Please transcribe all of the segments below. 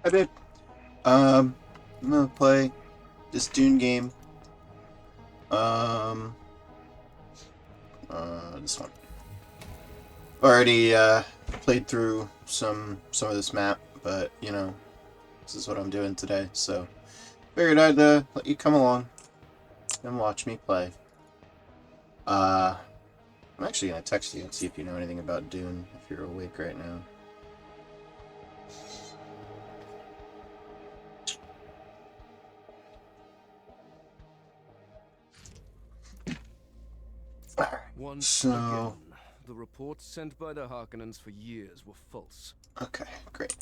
I did. I'm gonna play this Dune game. Um, this one. Already played through some of this map, but this is what I'm doing today. So figured I'd let you come along and watch me play. Uh, I'm actually gonna text you and see if you know anything about Dune if you're awake right now. Once So again, the reports sent by the Harkonnens for years were false. okay, great.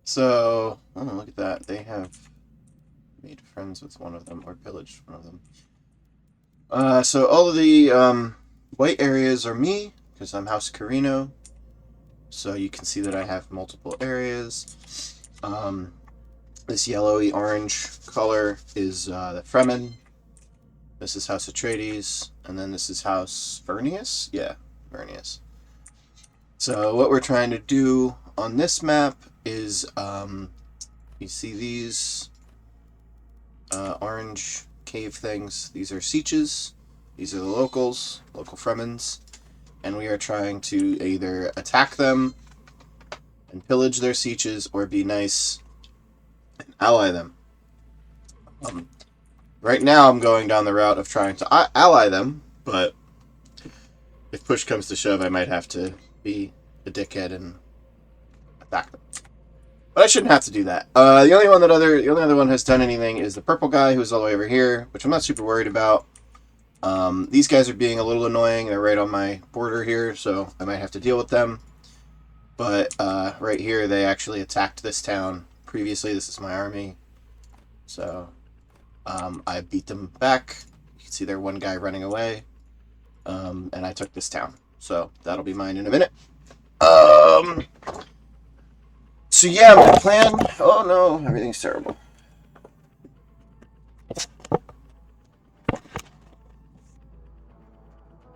So look at that. They have made friends with one of them or pillaged one of them. So all of the white areas are me because I'm House Carino. So you can see that I have multiple areas. This yellowy orange color is the Fremen. This is House Atreides, and then this is House Vernius. Yeah, Vernius. So what we're trying to do on this map is, you see these orange cave things. These are Sieches. These are the local Fremens, and we are trying to either attack them and pillage their Sieches or be nice and ally them. Right now, I'm going down the route of trying to ally them, but if push comes to shove, I might have to be a dickhead and attack them. But I shouldn't have to do that. The only other one has done anything is the purple guy who's all the way over here, which I'm not super worried about. These guys are being a little annoying. They're right on my border here, so I might have to deal with them. But right here, they actually attacked this town previously. This is my army, so I beat them back. You can see there one guy running away, and I took this town. So that'll be mine in a minute. So yeah, my plan. Oh no, everything's terrible.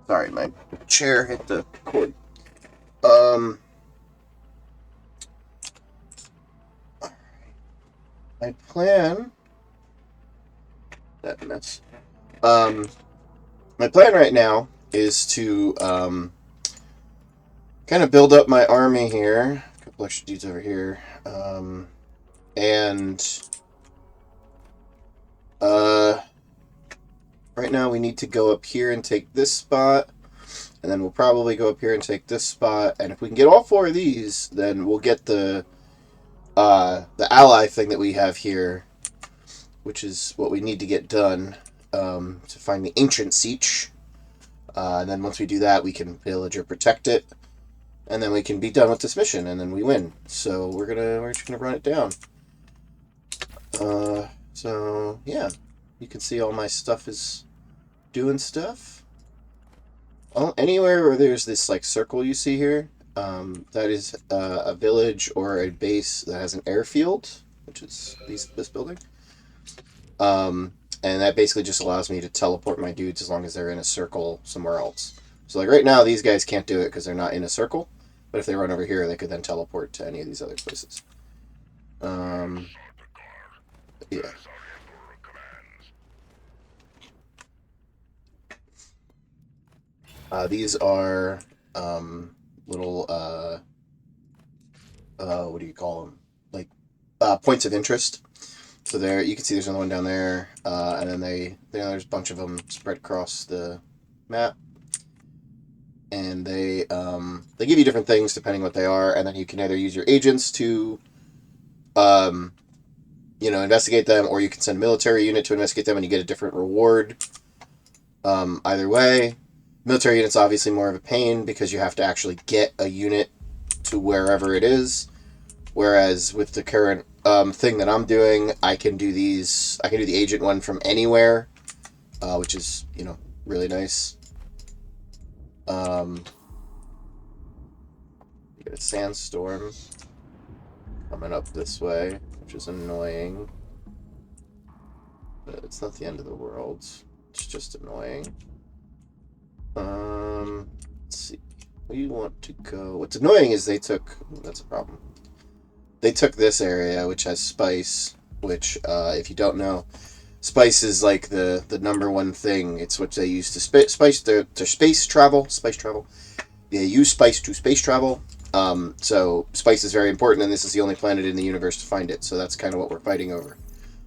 Sorry, my chair hit the cord. My plan. That mess. My plan right now is to kind of build up my army here. A couple extra dudes over here, and right now we need to go up here and take this spot, and then we'll probably go up here and take this spot. And if we can get all four of these, then we'll get the ally thing that we have here, which is what we need to get done to find the ancient siege. And then once we do that, we can pillage or protect it, and then we can be done with this mission, and then we win. So we're just gonna run it down. So yeah, you can see all my stuff is doing stuff. Anywhere where there's this like circle you see here, that is a village or a base that has an airfield, which is this building. And that basically just allows me to teleport my dudes as long as they're in a circle somewhere else. So like right now, these guys can't do it because they're not in a circle. But if they run over here, they could then teleport to any of these other places. Yeah. These are little what do you call them? Like points of interest. So there, you can see there's another one down there, and then there's a bunch of them spread across the map, and they give you different things depending what they are, and then you can either use your agents to, investigate them, or you can send a military unit to investigate them, and you get a different reward. Either way, military unit's obviously more of a pain because you have to actually get a unit to wherever it is. Whereas with the current thing that I'm doing, I can do these. I can do the agent one from anywhere, which is really nice. You get a sandstorm coming up this way, which is annoying, but it's not the end of the world. It's just annoying. Let's see. We want to go. What's annoying is they took. That's a problem. they took this area, which has spice, which, if you don't know, spice is like the number one thing. It's what they use to spice their space travel. Spice travel. They use spice to space travel. So spice is very important, and this is the only planet in the universe to find it. So that's kind of what we're fighting over.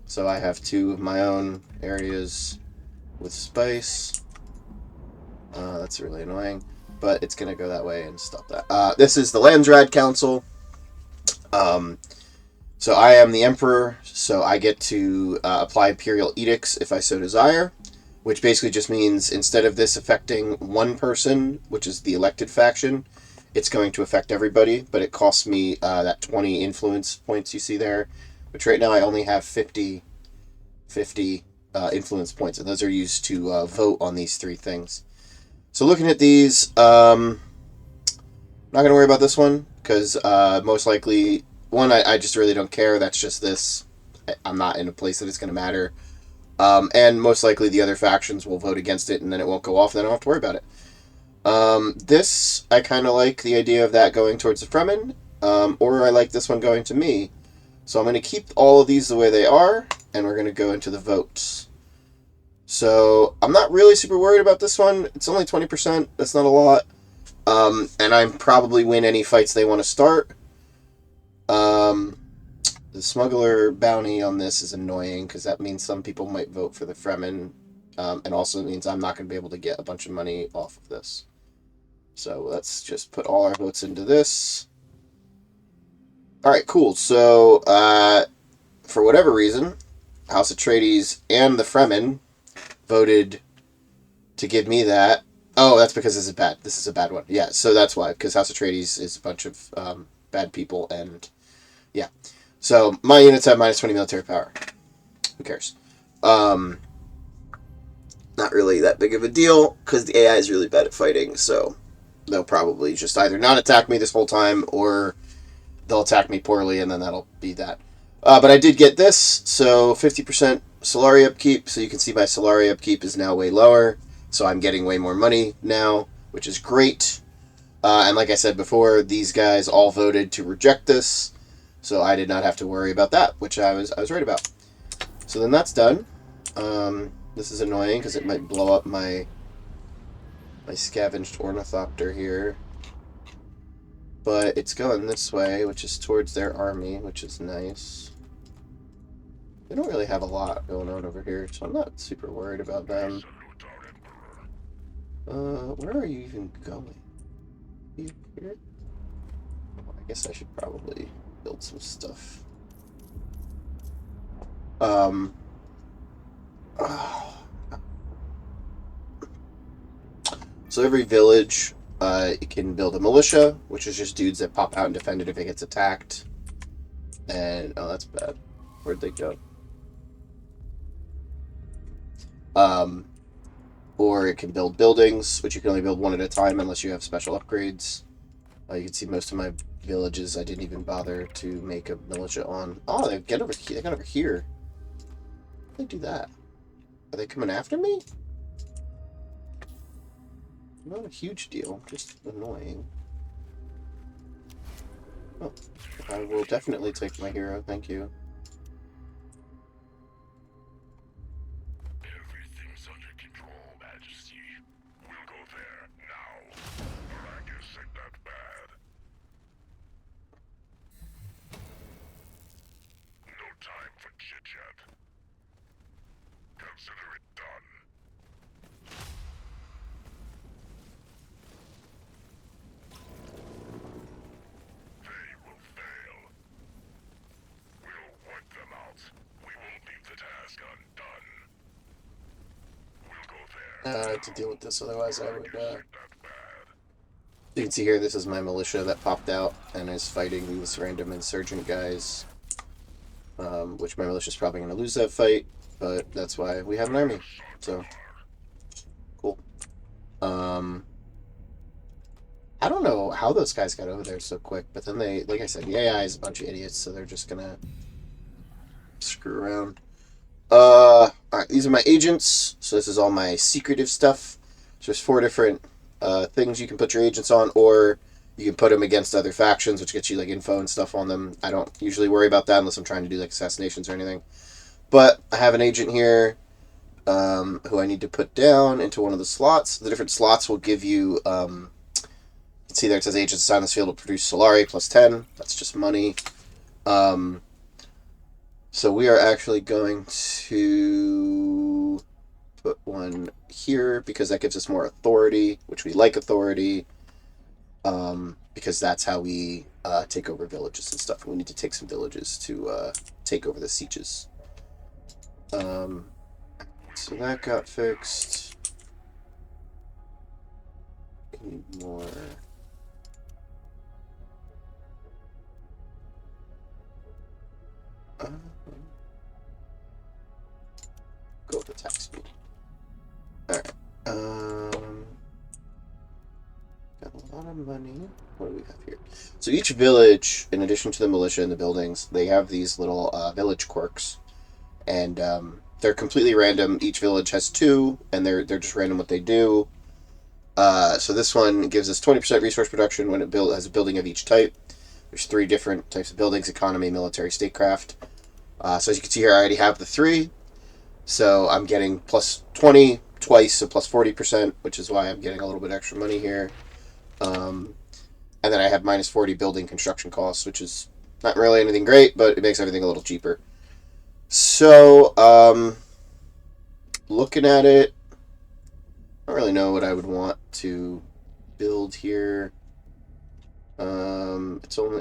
So I have 2 of my own areas with spice. That's really annoying, but it's gonna go that way and stop that. This is the Landsrad Council. So I am the Emperor, so I get to apply Imperial Edicts if I so desire, which basically just means instead of this affecting one person, which is the elected faction, it's going to affect everybody, but it costs me that 20 influence points you see there, which right now I only have 50 influence points, and those are used to vote on these 3 things. So looking at these, not going to worry about this one, because most likely, one, I just really don't care. That's just this. I'm not in a place that it's going to matter. And most likely the other factions will vote against it, and then it won't go off, and then I don't have to worry about it. This, I kind of like the idea of that going towards the Fremen, or I like this one going to me. So I'm going to keep all of these the way they are, and we're going to go into the votes. So I'm not really super worried about this one. It's only 20%. That's not a lot. And I probably win any fights they want to start. The smuggler bounty on this is annoying because that means some people might vote for the Fremen, and also it means I'm not going to be able to get a bunch of money off of this. So let's just put all our votes into this. Alright, cool. So, for whatever reason, House Atreides and the Fremen voted to give me that. Oh, that's because this is bad. This is a bad one. Yeah, so that's why, because House Atreides is a bunch of bad people, and yeah. So my units have minus 20 military power. Who cares? Not really that big of a deal, because the AI is really bad at fighting, so they'll probably just either not attack me this whole time, or they'll attack me poorly, and then that'll be that. But I did get this, so 50% Solari upkeep, so you can see my Solari upkeep is now way lower, so I'm getting way more money now, which is great. And like I said before, these guys all voted to reject this, so I did not have to worry about that, which I was right about. So then that's done. This is annoying because it might blow up my scavenged ornithopter here. But it's going this way, which is towards their army, which is nice. They don't really have a lot going on over here, so I'm not super worried about them. Where are you even going? You here? Oh, I guess I should probably build some stuff. So every village, it can build a militia, which is just dudes that pop out and defend it if it gets attacked. And, oh, that's bad. Where'd they go? Or it can build buildings, which you can only build one at a time unless you have special upgrades. You can see most of my villages I didn't even bother to make a militia on. Oh, they got over here. How did they do that? Are they coming after me? Not a huge deal, just annoying. Oh, I will definitely take my hero, thank you. Everything's under control, Majesty. We'll go there now. Arrakis ain't that bad. No time for chit-chat. Consider it done. They will fail. We'll wipe them out. We won't leave the task undone. We'll go there. I have to deal with this, otherwise I would, You can see here, this is my militia that popped out and is fighting these random insurgent guys. Which my militia's probably going to lose that fight, but that's why we have an army. So, cool. I don't know how those guys got over there so quick, but then they, like I said, the AI is a bunch of idiots, so they're just gonna screw around. Alright, these are my agents, so this is all my secretive stuff. So there's 4 different things you can put your agents on, or You can put them against other factions, which gets you like info and stuff on them. I don't usually worry about that unless I'm trying to do like assassinations or anything. But I have an agent here who I need to put down into one of the slots. The different slots will give you. See there it says agents assigned this field will produce Solari plus 10. That's just money. So we are actually going to put one here because that gives us more authority, which we like authority. Because that's how we take over villages and stuff. We need to take some villages to take over the sieges. So that got fixed. We need more. Go with attack speed. Alright. Got a lot of money. What do we have here? So each village, in addition to the militia and the buildings, they have these little village quirks. And they're completely random. Each village has 2, and they're just random what they do. So this one gives us 20% resource production when it has a building of each type. There's 3 different types of buildings: economy, military, statecraft. So as you can see here, I already have the 3. So I'm getting plus 20 twice, so plus 40%, which is why I'm getting a little bit extra money here. And then I have minus 40 building construction costs, which is not really anything great, but it makes everything a little cheaper. So, looking at it, I don't really know what I would want to build here.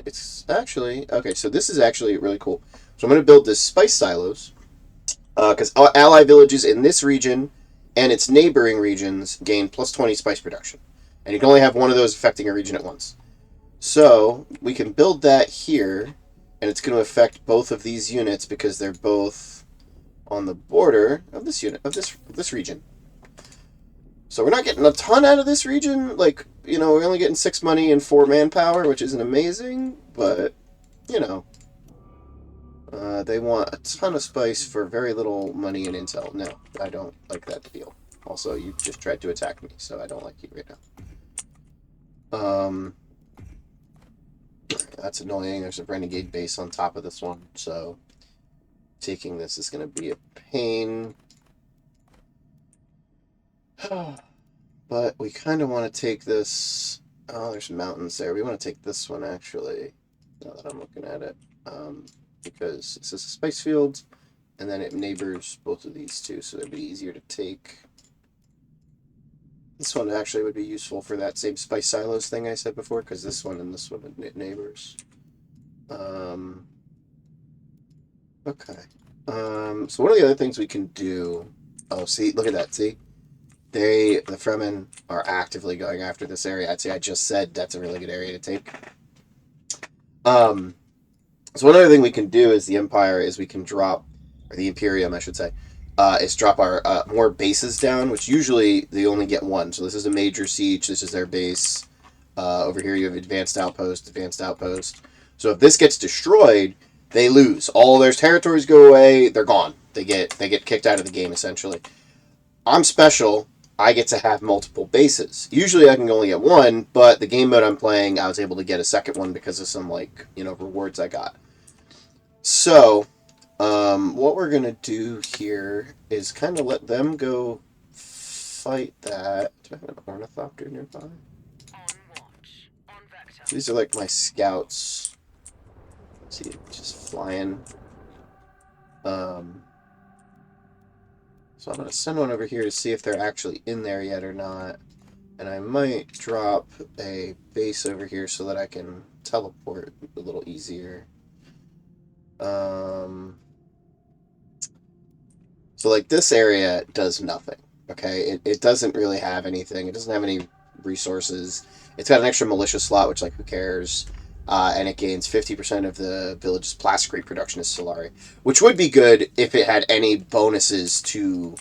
It's actually, okay, so this is actually really cool. So I'm going to build this spice silos, because ally villages in this region and its neighboring regions gain plus 20 spice production. And you can only have one of those affecting a region at once. So we can build that here, and it's going to affect both of these units because they're both on the border of this unit, of this region. So we're not getting a ton out of this region. Like, you know, we're only getting 6 money and 4 manpower, which isn't amazing, but, you know. They want a ton of spice for very little money and intel. No, I don't like that deal. Also, you just tried to attack me, so I don't like you right now. That's annoying. There's a renegade base on top of this one, so taking this is going to be a pain. But we kind of want to take this. Oh, there's mountains there. We want to take this one, actually, now that I'm looking at it. Because this is a spice field, and then it neighbors both of these two, so it'd be easier to take. This one actually would be useful for that same spice silos thing I said before, because this one and this one are neighbors. Okay. So one of the other things we can do... Oh, see, look at that, see? The Fremen are actively going after this area. I'd say I just said that's a really good area to take. So one other thing we can do as the Empire is we can drop, or the Imperium, I should say, is drop our more bases down, which usually they only get 1. So this is a major siege. This is their base. Over here you have advanced outpost, advanced outpost. So if this gets destroyed, they lose. All their territories go away. They're gone. They get kicked out of the game, essentially. I'm special. I get to have multiple bases. Usually I can only get 1, but the game mode I'm playing, I was able to get a second one because of some, like, you know, rewards I got. So, what we're going to do here is kind of let them go fight that. Do I have an ornithopter nearby? On watch. On vector. These are like my scouts. Let's see, just flying. So I'm going to send one over here to see if they're actually in there yet or not. And I might drop a base over here so that I can teleport a little easier. So like this area does nothing, okay? It doesn't really have anything. It doesn't have any resources. It's got an extra militia slot, which, like, who cares? And it gains 50% of the village's plastic production as Solari, which would be good if it had any bonuses to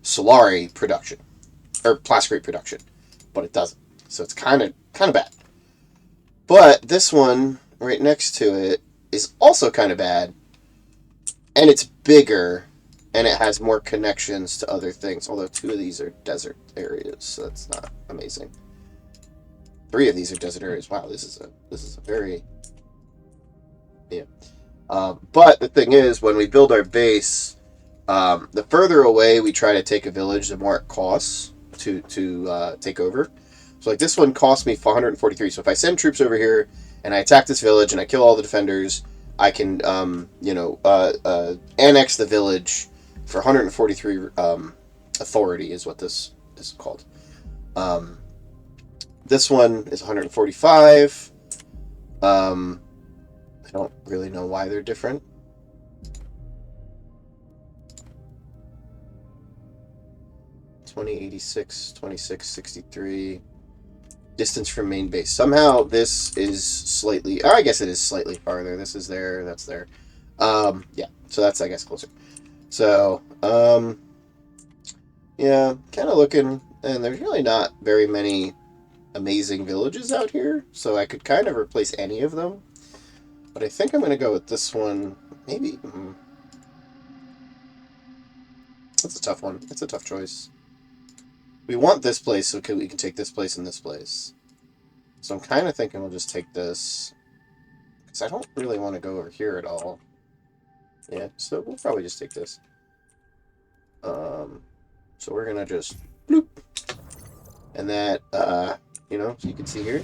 Solari production, or plastic production, but it doesn't. So it's kind of bad. But this one right next to it is also kind of bad, and it's bigger, and it has more connections to other things, although 2 of these are desert areas, so that's not amazing. 3 of these are desert areas. Wow, this is a very, yeah. But the thing is, when we build our base, the further away we try to take a village, the more it costs to take over. So like this one cost me 443. So if I send troops over here and I attack this village and I kill all the defenders, I can annex the village for 143 authority is what this is called. This one is 145. I don't really know why they're different. (2086, 2663). Distance from main base. Somehow this is slightly... Oh, I guess it is slightly farther. This is there. That's there. Yeah. So that's, I guess, closer. So, yeah, kind of looking... And there's really not very many amazing villages out here. So I could kind of replace any of them. But I think I'm going to go with this one. Maybe... That's a tough one. It's a tough choice. We want this place so we can take this place and this place. So I'm kind of thinking we'll just take this. Because I don't really want to go over here at all. Yeah, so we'll probably just take this. So we're going to just... Bloop. And that, so you can see here.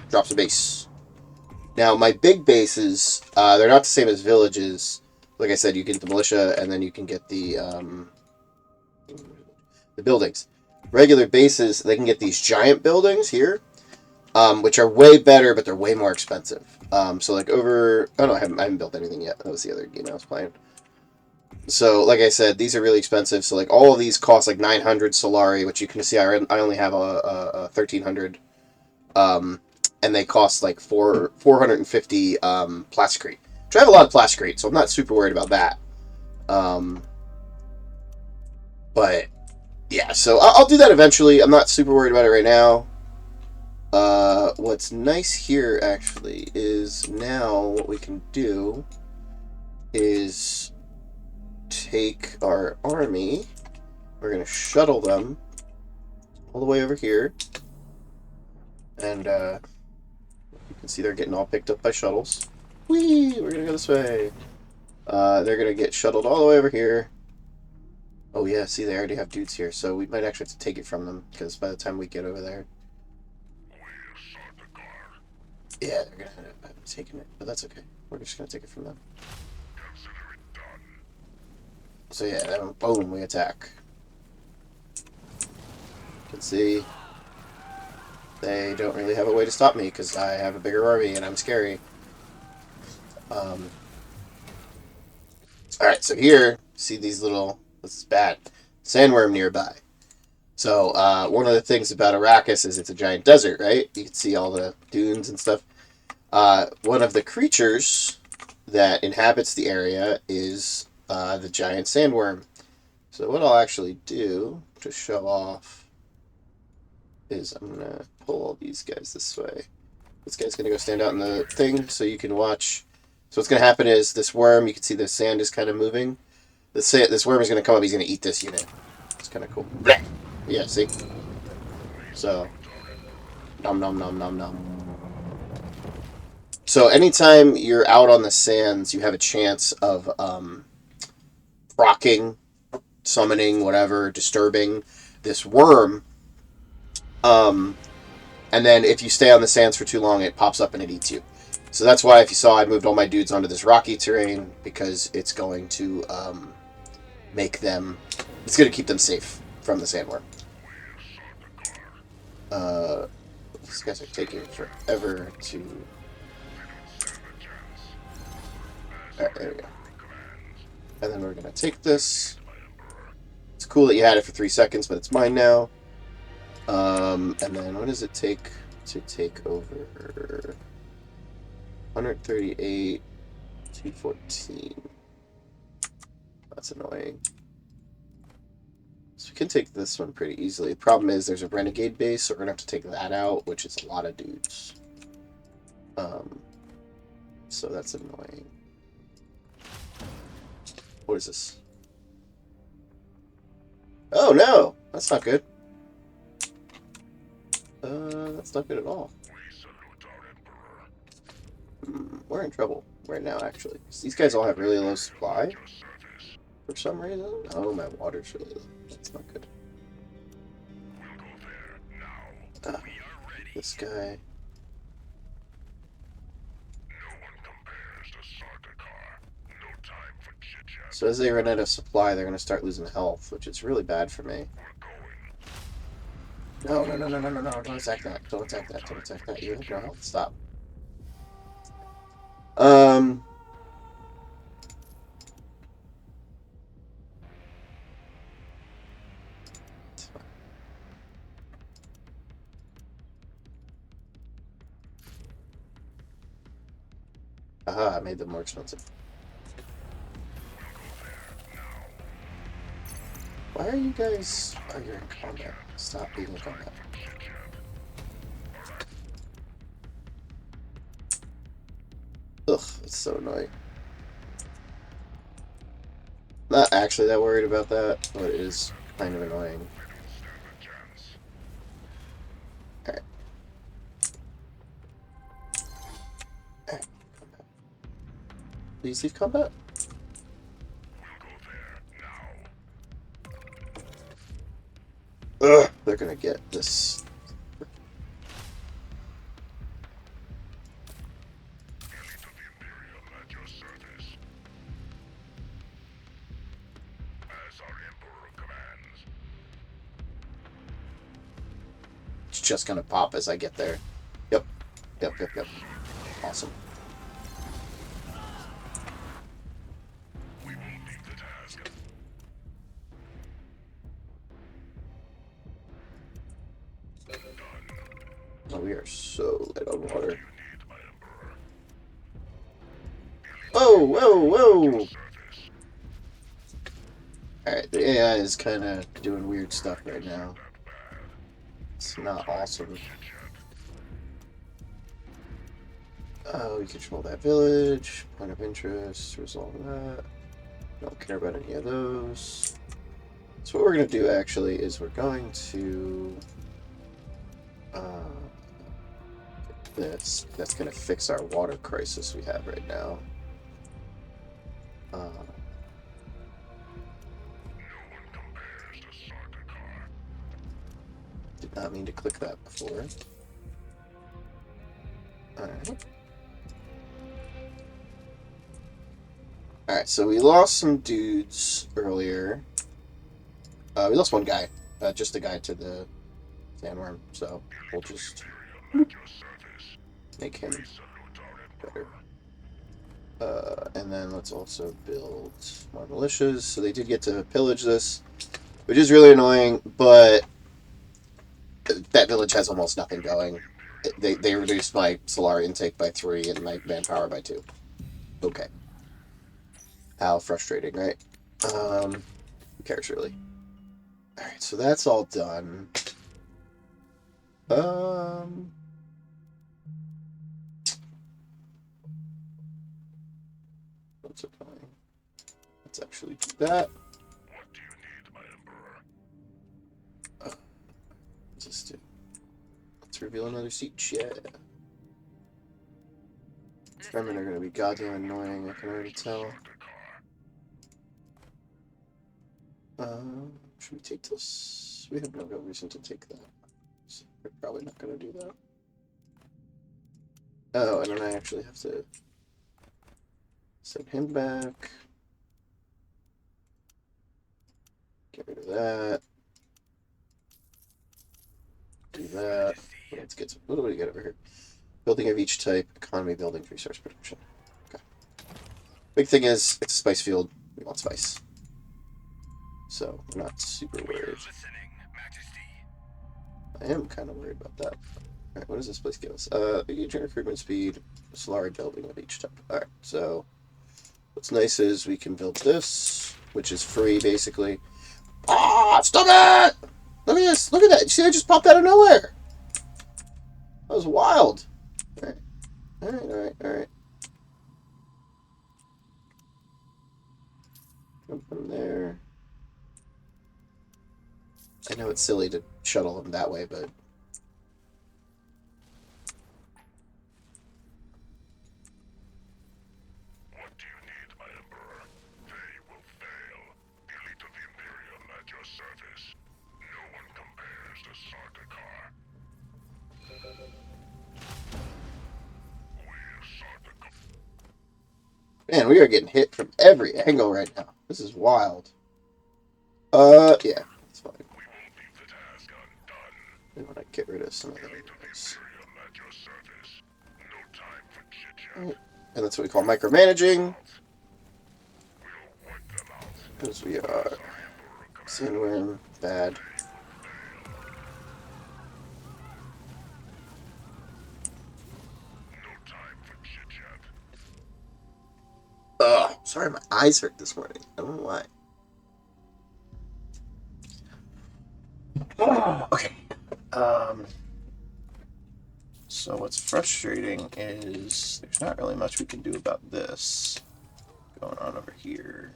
Drops a base. Now, my big bases, they're not the same as villages. Like I said, you get the militia, and then you can get the buildings. Regular bases, they can get these giant buildings here, which are way better, but they're way more expensive. So like over... Oh, no, I haven't built anything yet. That was the other game I was playing. So, like I said, these are really expensive. So, like, all of these cost, like, 900 Solari, which you can see I only have a 1,300. And they cost, like, 450 Plasticrete. Which I have a lot of Plasticrete, so I'm not super worried about that. But, yeah, so I'll do that eventually. I'm not super worried about it right now. What's nice here, actually, is now what we can do is... take our army. We're going to shuttle them all the way over here. And you can see they're getting all picked up by shuttles. Whee! We're going to go this way. They're going to get shuttled all the way over here. Oh yeah, see, they already have dudes here, so we might actually have to take it from them, because by the time we get over there... Yeah, they're going to end up taking it, but that's okay. We're just going to take it from them. So yeah, then boom, we attack. You can see they don't really have a way to stop me because I have a bigger army and I'm scary. Alright, so here, see these little, this is bad, sandworm nearby. So one of the things about Arrakis is it's a giant desert, right? You can see all the dunes and stuff. One of the creatures that inhabits the area is... the giant sandworm. So what I'll actually do to show off is I'm going to pull all these guys this way. This guy's going to go stand out in the thing so you can watch. So what's going to happen is this worm, you can see the sand is kind of moving. This worm is going to come up, he's going to eat this unit. It's kind of cool. Yeah, see? So, nom nom nom nom nom. So anytime you're out on the sands, you have a chance of... procking, summoning, whatever, disturbing this worm. And then if you stay on the sands for too long, it pops up and it eats you. So that's why if you saw I moved all my dudes onto this rocky terrain, because it's going to make them... It's going to keep them safe from the sandworm. These guys are taking forever to... Alright, there we go. And then we're going to take this. It's cool that you had it for 3 seconds, but it's mine now. And then what does it take to take over? 138, 214. That's annoying. So we can take this one pretty easily. The problem is there's a renegade base, so we're going to have to take that out, which is a lot of dudes. So that's annoying. What is this? Oh no! That's not good. That's not good at all. We salute our Emperor. We're in trouble right now, actually. These guys all have really low supply Your service. for some reason. Oh, my water's really low. That's not good. We'll go there now. We are ready. This guy. No one compares to Sardaukar. No time for chit-chat. So as they run out of supply, they're going to start losing health, which is really bad for me. We're going. No, no, no, no, no, no, no. Don't attack that. Don't attack that. Don't attack that. You have no health. Stop. Aha, I made them more expensive. Why are you guys... Oh, you're in combat. Stop being in combat. Ugh, it's so annoying. Not actually that worried about that, but it is kind of annoying. Alright. Alright, combat. Please leave combat. Ugh, they're gonna get this. It's just gonna pop as I get there. Yep. Yep, yep, yep. Awesome. We won't leave the task. Oh, we are so light on water. You need my Emperor. Whoa, whoa, whoa! Service. Alright, the AI is kind of doing weird stuff right now. It's not awesome. Oh, we control that village. Point of interest. Resolve that. Don't care about any of those. So what we're going to do, actually, is we're going to... this. That's going to fix our water crisis we have right now. No one compares to Sardaukar. Did not mean to click that before. Alright. Alright, so we lost some dudes earlier. We lost one guy. Just a guy to the sandworm, so we'll just At your service. make him We salute our Emperor. better. And then let's also build more militias. So they did get to pillage this, which is really annoying, but that village has almost nothing going. They reduced my solar intake by 3 and my manpower by 2. Okay. How frustrating, right? Who cares, really? Alright, so that's all done. What's it going? Let's actually do that. What do you need, my Emperor? Just do. Let's reveal another seat. Yeah. Vermin are gonna be goddamn annoying, I can already tell. Should we take this? We have no real reason to take that. So we're probably not gonna do that. Oh, and then I actually have to send him back. Get rid of that. Do that. Let's get some. What do we get over here? Building of each type, economy building, resource production. Okay. Big thing is, it's a spice field. We want spice. So, we're not super worried. I am kind of worried about that. Alright, what does this place give us? Agent recruitment speed, Solari building of each type. Alright, so what's nice is we can build this, which is free, basically. Ah, stop it! Look at this! Look at that! See, I just popped out of nowhere! That was wild! Alright, alright, alright, alright. Jump from there. I know it's silly to shuttle them that way, but Man, we are getting hit from every angle right now. This is wild. Yeah, that's fine. We won't leave the task undone. We want to get rid of some of those. Imperium at your service. No time for chit-chat. And that's what we call micromanaging, We'll wipe them out. because we are sandworm bad. No time for chit-chat. Ugh, sorry, my eyes hurt this morning. I don't know why. Okay. So what's frustrating is there's not really much we can do about this going on over here.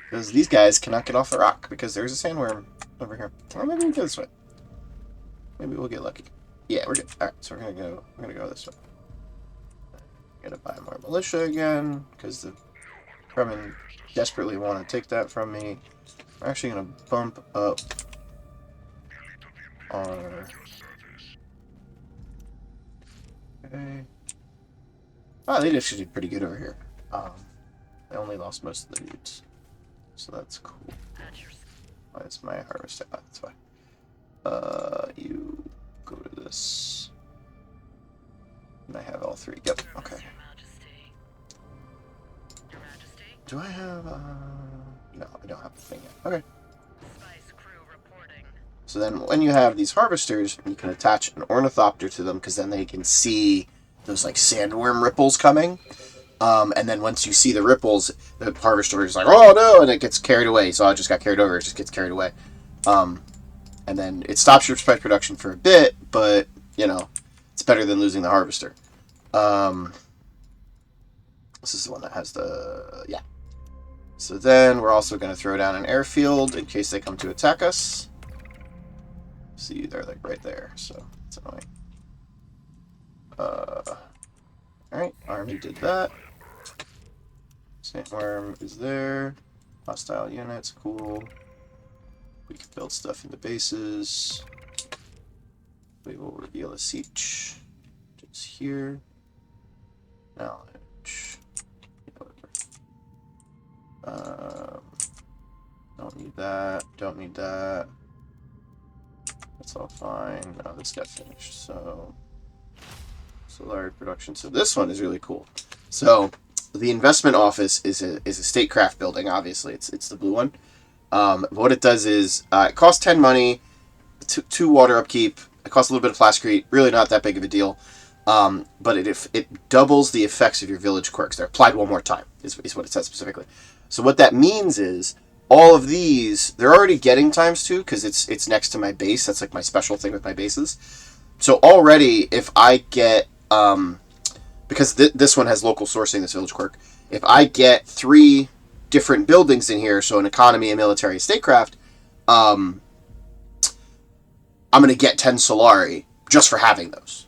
Because these guys cannot get off the rock because there's a sandworm over here. Or maybe we go this way. Maybe we'll get lucky. Yeah, we're good. Alright, so we're gonna go this way. Gotta buy more militia again, because the Fremen desperately want to take that from me. We're actually gonna bump up our... Okay. Oh, they actually did pretty good over here. They only lost most of the dudes. So that's cool. Why is my harvester? Oh, that's fine. You go to this. And I have all three. Yep, okay. Do I have, no, I don't have the thing yet. Okay. So then when you have these harvesters, you can attach an ornithopter to them, because then they can see those, like, sandworm ripples coming. And then once you see the ripples, the harvester is like, oh no, and it gets carried away. So I just got carried over, it just gets carried away. And then it stops your spread production for a bit, but, you know, it's better than losing the harvester. This is the one that has the, yeah. So then we're also going to throw down an airfield in case they come to attack us. See, they're like right there, so it's annoying. Alright, army did that. Sandworm is there. Hostile units, cool. We can build stuff into bases. We will reveal a siege. Just here. Knowledge. Don't need that. Don't need that. That's all fine. Oh, this got finished. So, solar production. So this one is really cool. So, the investment office is a statecraft building. Obviously, it's the blue one. What it does is it costs 10 money, 2 water upkeep. It costs a little bit of plascrete. Really not that big of a deal. But it doubles the effects of your village quirks. They're applied one more time. Is what it says specifically. So what that means is all of these, they're already getting ×2 because it's next to my base. That's like my special thing with my bases. So already, if I get because this one has local sourcing, this village quirk. If I get 3 different buildings in here, so an economy, a military, a statecraft, I'm going to get 10 Solari just for having those.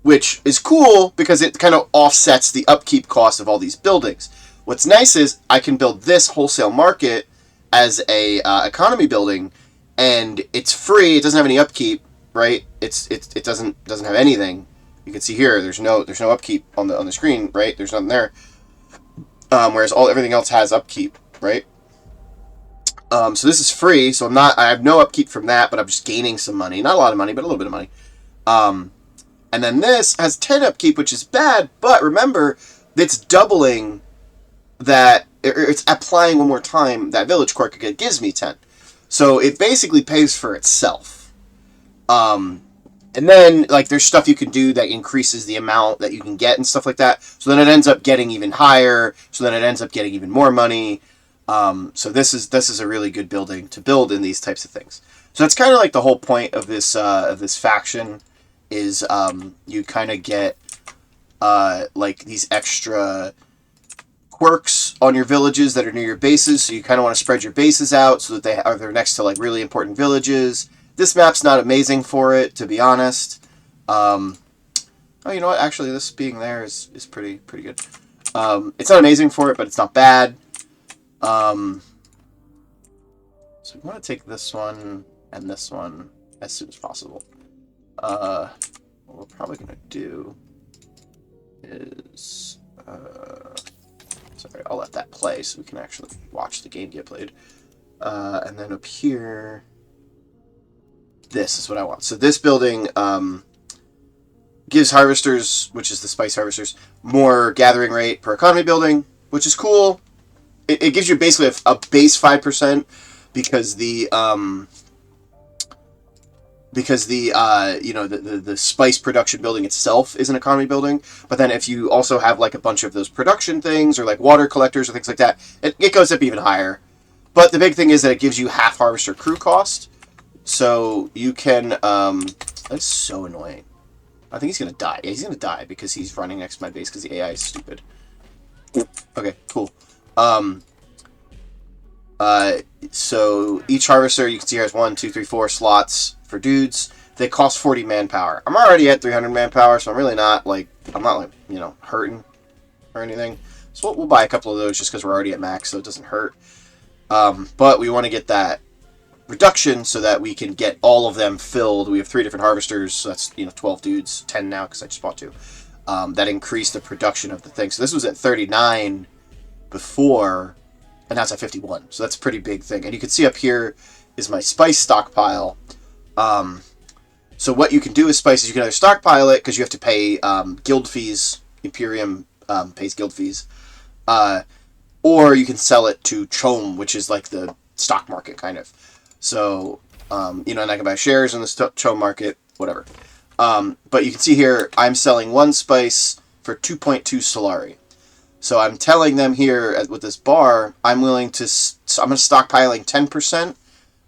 Which is cool because it kind of offsets the upkeep cost of all these buildings. What's nice is I can build this wholesale market as a economy building, and it's free. It doesn't have any upkeep, right? It doesn't have anything. You can see here there's no upkeep on the screen, right? There's nothing there. Whereas everything else has upkeep, right? So this is free. So I have no upkeep from that, but I'm just gaining some money. Not a lot of money, but a little bit of money. And then this has 10 upkeep, which is bad, but remember, it's doubling that, it's applying one more time that village quirk again gives me 10. So it basically pays for itself. And then, like, there's stuff you can do that increases the amount that you can get and stuff like that. So then it ends up getting even higher. So then it ends up getting even more money. So this is a really good building to build in these types of things. So that's kind of like the whole point of this faction. Is you kind of get like these extra quirks on your villages that are near your bases, so you kind of want to spread your bases out so that they're next to like really important villages. This map's not amazing for it, to be honest. Oh, you know what? Actually, this being there is pretty good. It's not amazing for it, but it's not bad. So we want to take this one and this one as soon as possible. What we're probably going to do is... sorry, I'll let that play so we can actually watch the game get played. And then up here, this is what I want. So this building gives harvesters, which is the spice harvesters, more gathering rate per economy building, which is cool. It gives you basically a base 5% because the the spice production building itself is an economy building. But then if you also have like a bunch of those production things or like water collectors or things like that, it goes up even higher. But the big thing is that it gives you half harvester crew cost. So you can that's so annoying. I think he's gonna die. Yeah, he's gonna die because he's running next to my base because the AI is stupid. Okay, cool. So each harvester you can see here has 1, 2, 3, 4 slots for dudes. They cost 40 manpower. I'm already at 300 manpower, so I'm really not hurting or anything. So we'll buy a couple of those just because we're already at max, so it doesn't hurt. But we want to get that reduction so that we can get all of them filled. We have 3 different harvesters, so that's 12 dudes, 10 now because I just bought 2. That increase the production of the thing. So this was at 39 before, and now it's at 51. So that's a pretty big thing. And you can see up here is my spice stockpile. So what you can do with spices, you can either stockpile it because you have to pay guild fees. Imperium pays guild fees. Or you can sell it to Chom, which is like the stock market kind of. So, and I can buy shares in the Chom market, whatever. But you can see here, I'm selling 1 spice for 2.2 Solari. So I'm telling them here with this bar, I'm going to stockpiling 10%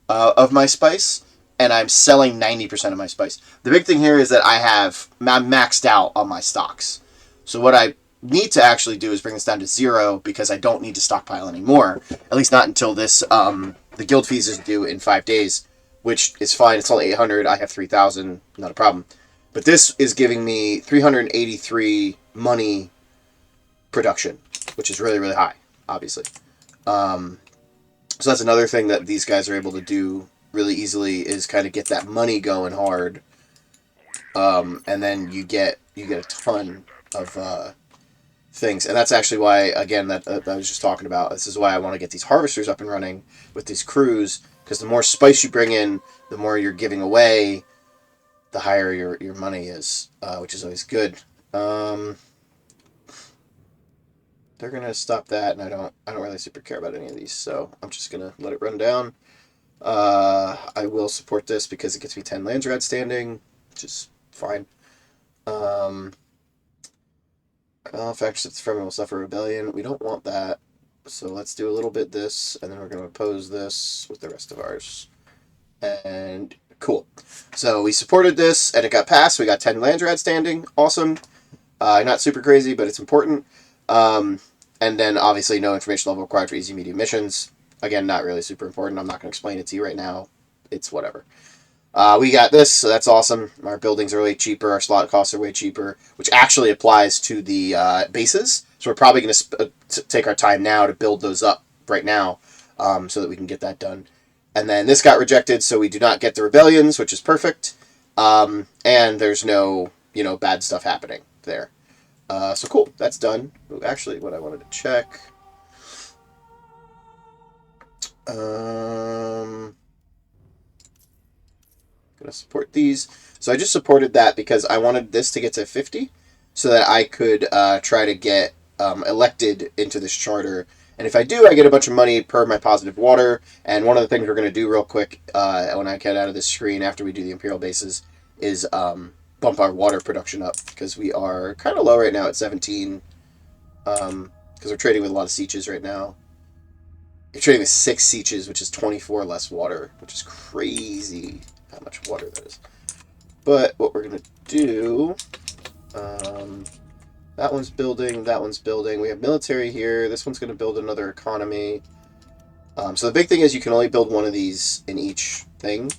of my spice, and I'm selling 90% of my spice. The big thing here is that I'm maxed out on my stocks. So what I need to actually do is bring this down to 0 because I don't need to stockpile anymore. At least not until this, the guild fees is due in 5 days, which is fine. It's only 800. I have 3,000. Not a problem. But this is giving me 383 money production, which is really, really high, obviously. So that's another thing that these guys are able to do really easily is kind of get that money going hard. And then you get a ton of things. And that's actually why, again, that I was just talking about. This is why I want to get these harvesters up and running with these crews, because the more spice you bring in, the more you're giving away, the higher your money is, which is always good. They're gonna stop that, and I don't really super care about any of these, so I'm just gonna let it run down. I will support this because it gets me 10 Landsrad standing, which is fine. Factions from it will suffer rebellion. We don't want that, so let's do a little bit this, and then we're gonna oppose this with the rest of ours. And cool. So we supported this, and it got passed. We got 10 Landsrad standing. Awesome. Not super crazy, but it's important. And then, obviously, no information level required for easy medium missions. Again, not really super important. I'm not going to explain it to you right now. It's whatever. We got this, so that's awesome. Our buildings are way cheaper. Our slot costs are way cheaper, which actually applies to the bases. So we're probably going to take our time now to build those up right now so that we can get that done. And then this got rejected, so we do not get the rebellions, which is perfect. And there's no, bad stuff happening there. So cool, that's done. Ooh, actually, what I wanted to check. Gonna support these. So I just supported that because I wanted this to get to 50 so that I could try to get elected into this charter. And if I do, I get a bunch of money per my positive water. And one of the things we're going to do real quick when I get out of this screen after we do the Imperial bases is bump our water production up because we are kind of low right now at 17 because we're trading with a lot of sieges right now. You're trading with 6 sieges, which is 24 less water, which is crazy how much water that is. But what we're going to do, that one's building, that one's building. We have military here. This one's going to build another economy. So the big thing is you can only build one of these in each thing.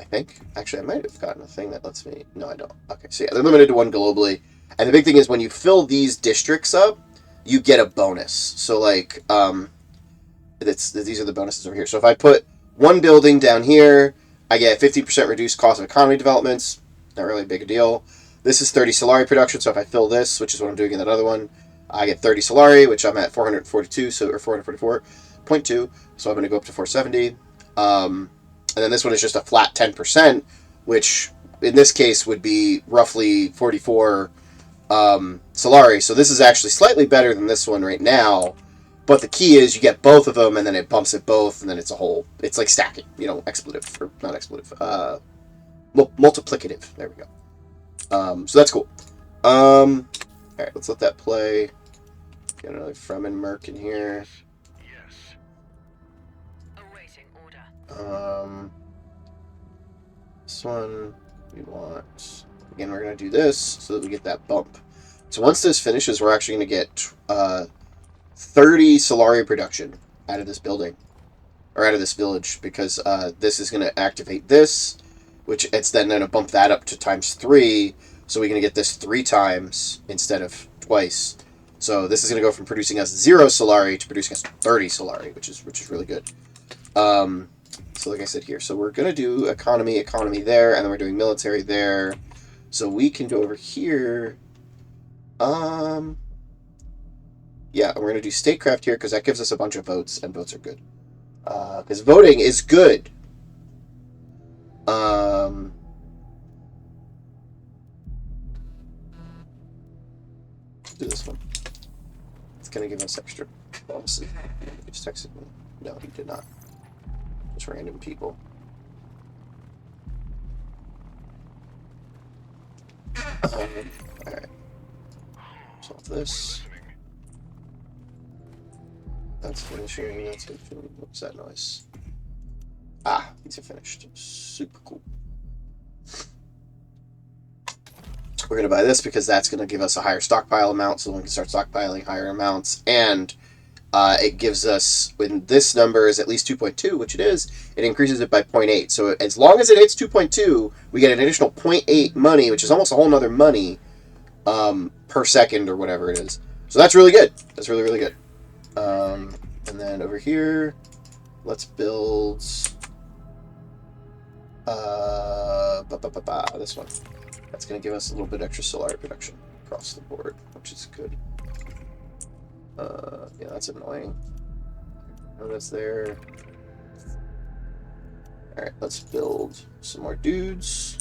I think. Actually, I might have gotten a thing that lets me... No, I don't. Okay, so yeah, they're limited to 1 globally. And the big thing is when you fill these districts up, you get a bonus. So, like, these are the bonuses over here. So if I put 1 building down here, I get 50% reduced cost of economy developments. Not really a big deal. This is 30 Solari production, so if I fill this, which is what I'm doing in that other one, I get 30 Solari, which I'm at 442, so or 444.2, so I'm going to go up to 470. And then this one is just a flat 10%, which in this case would be roughly 44 Solari. So this is actually slightly better than this one right now. But the key is you get both of them, and then it bumps it both, and then it's a whole. It's like stacking, expletive or not expletive, multiplicative. There we go. So that's cool. All right, let's let that play. Get another Fremen Merc in here. Yes. Awaiting order. This one we want. Again, we're gonna do this so that we get that bump. So once this finishes, we're actually gonna get 30 Solari production out of this building, or out of this village, because this is going to activate this, which it's then going to bump that up to ×3, so we're going to get this 3 times instead of twice. So this is going to go from producing us 0 Solari to producing us 30 Solari, which is really good. So like I said here, so we're going to do economy there, and then we're doing military there. So we can go over here. Yeah, we're going to do statecraft here because that gives us a bunch of votes, and votes are good. Because voting is good. Do this one. It's going to give us extra bonuses. He just texted me. No, he did not. Just random people. Alright. Solve this. That's finishing. That's finishing. What's that noise? Ah, these are finished. Super cool. We're going to buy this because that's going to give us a higher stockpile amount, so we can start stockpiling higher amounts. And it gives us, when this number is at least 2.2, which it is, it increases it by 0.8. So as long as it hits 2.2, we get an additional 0.8 money, which is almost a whole nother money per second or whatever it is. So that's really good. That's really, really good. And then over here, let's build this one. That's going to give us a little bit extra solar production across the board, which is good. Yeah, that's annoying. Oh, that's there. Alright, let's build some more dudes.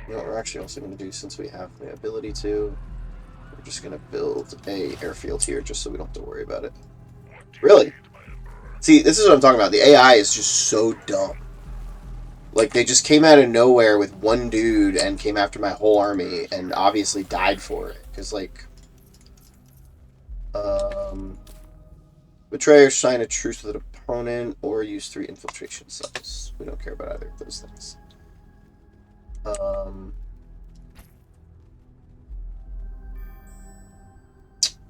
You know what we're actually also going to do, since we have the ability to, we're just going to build a airfield here just so we don't have to worry about it. Really? See, this is what I'm talking about. The AI is just so dumb. Like, they just came out of nowhere with one dude and came after my whole army and obviously died for it. Because, like, betray or sign a truce with an opponent or use 3 infiltration cells. We don't care about either of those things. I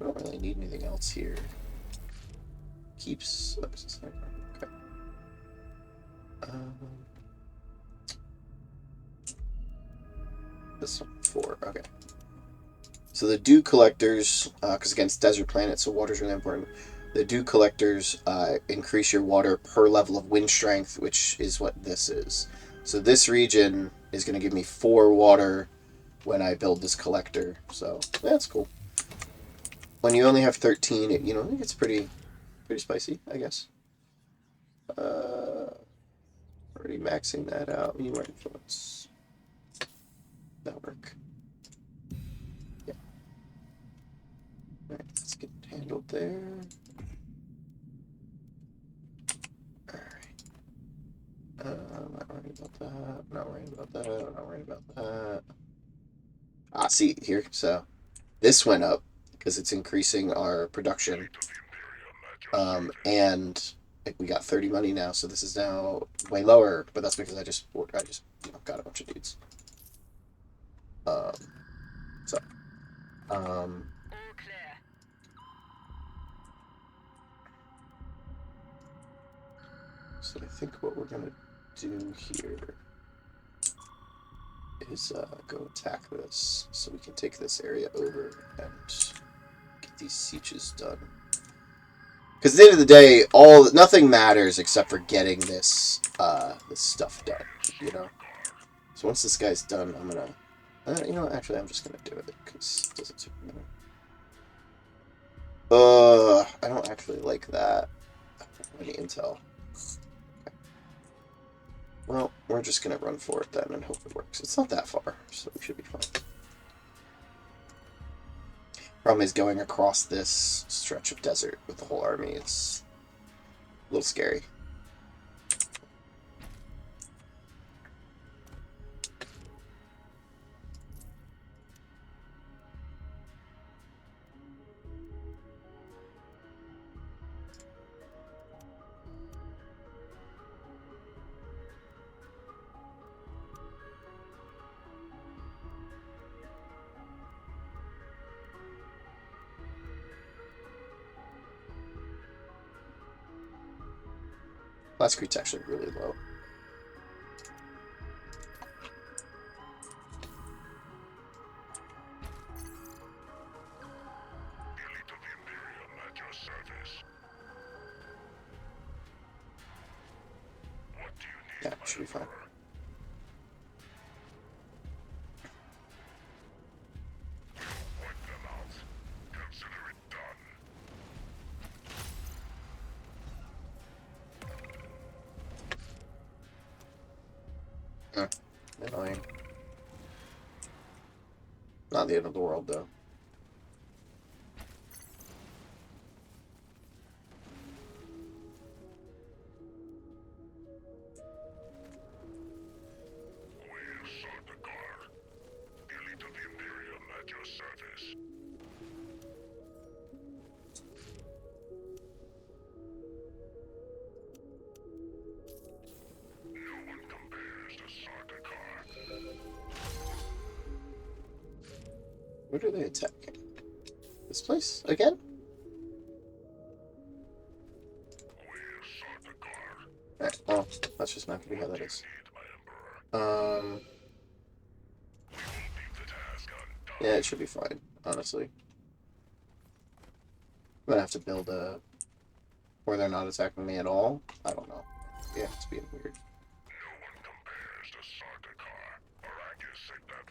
don't really need anything else here. Keeps. Okay. This one 4. Okay. So the dew collectors, because again, it's desert planet, so water's really important. The dew collectors increase your water per level of wind strength, which is what this is. So this region is going to give me 4 water when I build this collector. So that's cool. When you only have 13, it, I think it's pretty spicy, I guess. Already maxing that out. More influence. That'll work. Yeah. Alright, let's get it handled there. Alright. Not worrying about that. Not worrying about that. Not worrying about that. Ah, see, here. So, this went up because it's increasing our production. And we got 30 money now, so this is now way lower, but that's because I just got a bunch of dudes. All clear. So I think what we're gonna do here is go attack this, so we can take this area over and get these sieges done. Because at the end of the day, nothing matters except for getting this this stuff done, So once this guy's done, I'm gonna... you know what? Actually, I'm just gonna do it, because it doesn't super matter. I don't actually like that. I don't have any intel. Okay. Well, we're just gonna run for it then and hope it works. It's not that far, so we should be fine. Problem is going across this stretch of desert with the whole army. It's a little scary. Last creek's actually really low. Elite of the Imperium at your service. What do you need, Yeah, my should be fine. Emperor? Wipe them out. Consider it done. Annoying. Not the end of the world, though. We'll sort the car. Elite of the Imperium at your service. No one compares to Sardaukar. Where do they attack? This place? Again? We'll sort the car. Alright, well, that's just not gonna be how that is. Need, my Emperor. Um, We won't leave the task undone. yeah, it should be fine, honestly. I'm gonna have to build a... where they're not attacking me at all? I don't know. Yeah, it's being weird. No one compares to Sardaukar. Arrakis said that.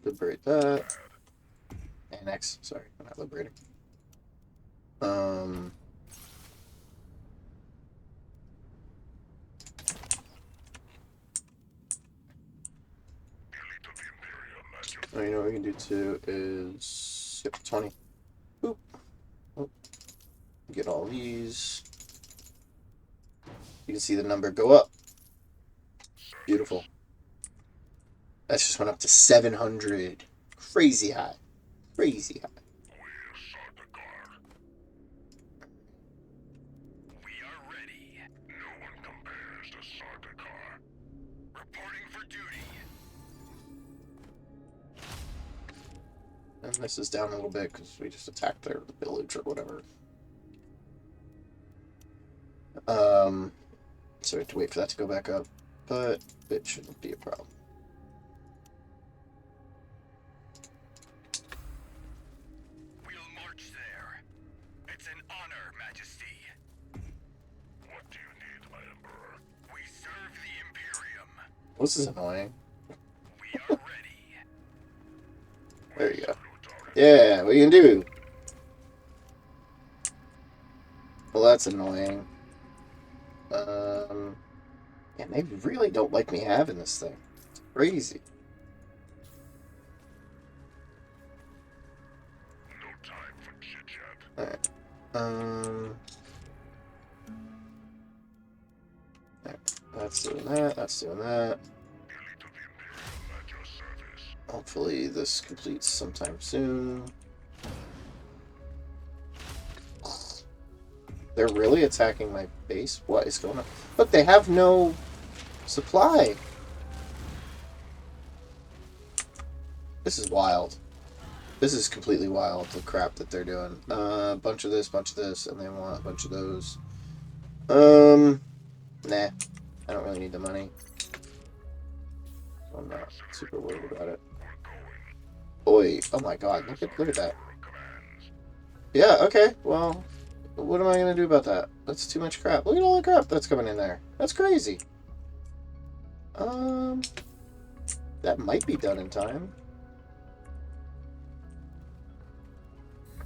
Liberate that. Annex. Sorry, I'm not liberating. Elite of the Imperium at your Oh, you know what we can do too is... Yep, 20. Boop. Oh. Get all these. You can see the number go up. Beautiful. That just went up to 700. Crazy high. Crazy high. We'll sort the car. We are ready. No one compares to Sardaukar. Reporting for duty. And this is down a little bit because we just attacked their village or whatever. So we have to wait for that to go back up, but it shouldn't be a problem. We'll march there. It's an honor, Majesty. What do you need, my Emperor? We serve the Imperium. This is annoying. We are ready. There you go. Salute our Yeah, what are you gonna do? Well, that's annoying. And they really don't like me having this thing. It's crazy. No time for chit-chat. Alright. Alright. That's doing that. That's doing that. Elite of the Imperium at your service. Hopefully this completes sometime soon. They're really attacking my base? What is going on? Look, they have no supply. This is wild. This is completely wild, the crap that they're doing. A bunch of this, and they want a bunch of those. Nah. I don't really need the money. I'm not super worried about it. Oi. Oh my god, look at that. Commands. Yeah, okay, well, what am I gonna do about that? That's too much crap. Look at all the crap that's coming in there. That's crazy. That might be done in time.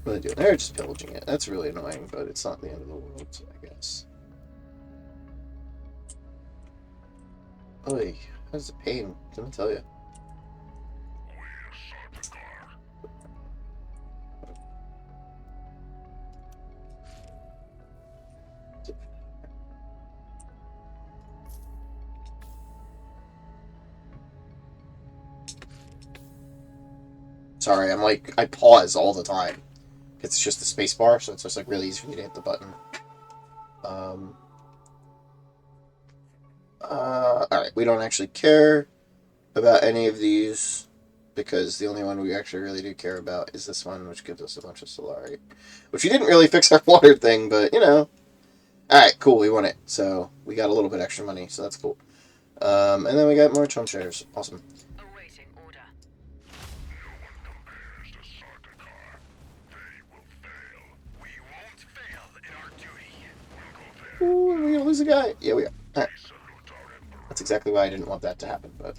What are they doing? They're just pillaging it. That's really annoying, but it's not the end of the world, I guess. Oy, that's a pain. Let me tell you. Sorry, I'm like, I pause all the time. It's just the space bar, so it's just like really easy for me to hit the button. Alright, we don't actually care about any of these because the only one we actually really do care about is this one, which gives us a bunch of Solari. Which we didn't really fix our water thing, but you know. Alright, cool, we won it. So we got a little bit extra money, so that's cool. And then we got more chum shares. Awesome. Awaiting order. Ooh, are we gonna lose a guy? Yeah, we are. Alright. That's exactly why I didn't want that to happen, but...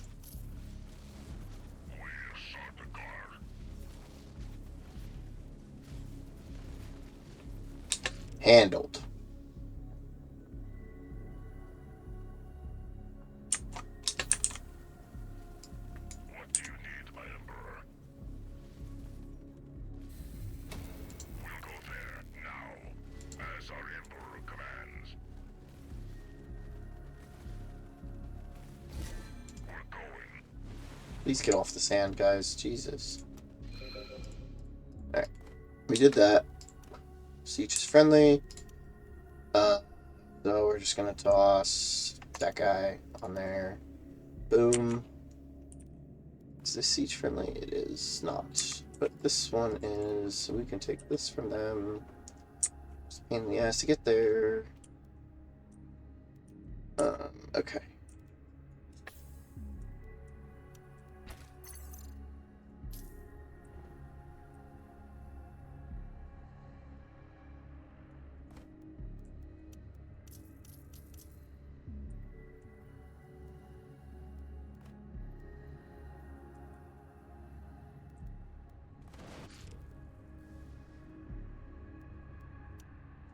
Handled. What do you need, my Emperor? We'll go there now, as our Emperor commands. We're going. Please get off the sand, guys. Jesus. Alright. We did that. Siege is friendly. So we're just gonna toss that guy on there. Boom. Is this siege friendly? It is not. But this one is. So we can take this from them. It's a pain in the ass to get there. Okay.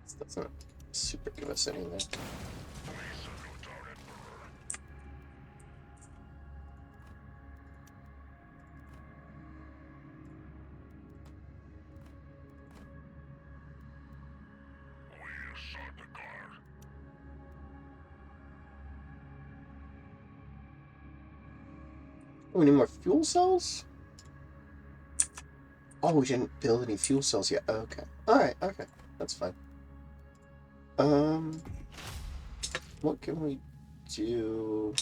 This doesn't super give us anything. Oh, we need more fuel cells? Oh, we didn't build any fuel cells yet. Okay. Alright, okay. That's fine. What can we do